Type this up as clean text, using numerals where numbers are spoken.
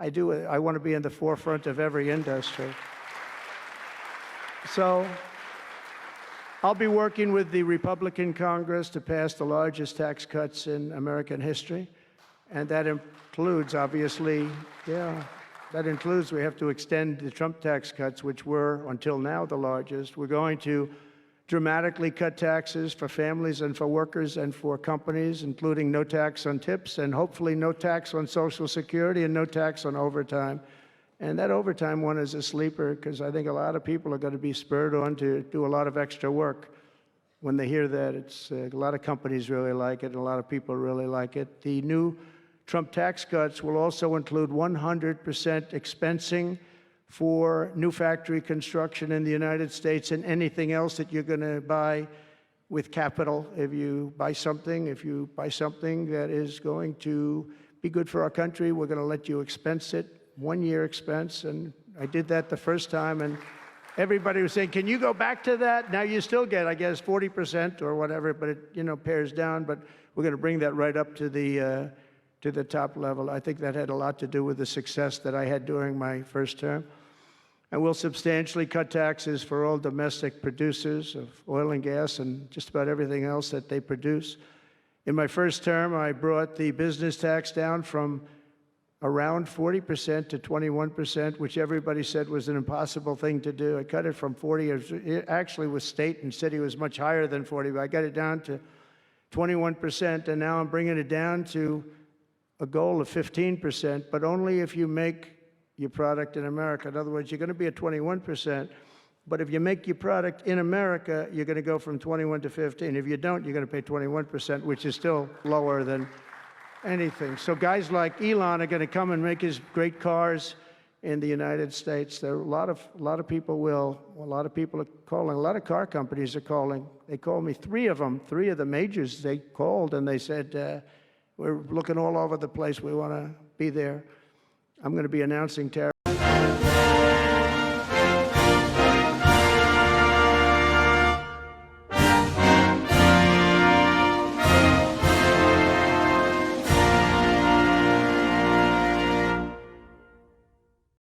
I want to be in the forefront of every industry. So I'll be working with the Republican Congress to pass the largest tax cuts in American history. And that includes, obviously, we have to extend the Trump tax cuts, which were, until now, the largest. We're going to dramatically cut taxes for families and for workers and for companies, including no tax on tips and hopefully no tax on Social Security and no tax on overtime. And that overtime one is a sleeper because I think a lot of people are going to be spurred on to do a lot of extra work. When they hear that, a lot of companies really like it, and a lot of people really like it. The new Trump tax cuts will also include 100% expensing for new factory construction in the United States and anything else that you're going to buy with capital. If you buy something that is going to be good for our country, we're going to let you expense it, 1 year expense. And I did that the first time, and everybody was saying, can you go back to that? Now you still get, I guess, 40% or whatever, but it pares down. But we're going to bring that right up to the top level. I think that had a lot to do with the success that I had during my first term. And we'll substantially cut taxes for all domestic producers of oil and gas and just about everything else that they produce. In my first term, I brought the business tax down from around 40% to 21%, which everybody said was an impossible thing to do. I cut it from 40. It actually was state and city was much higher than 40, but I got it down to 21%, and now I'm bringing it down to a goal of 15%, but only if you make your product in America. In other words, you're going to be at 21%, but if you make your product in America, you're going to go from 21 to 15. If you don't, you're going to pay 21%, which is still lower than anything. So guys like Elon are going to come and make his great cars in the United States. There are a lot of people are calling. A lot of car companies are calling. They called me, three of the majors. They called and they said, we're looking all over the place. We want to be there. I'm going to be announcing tariffs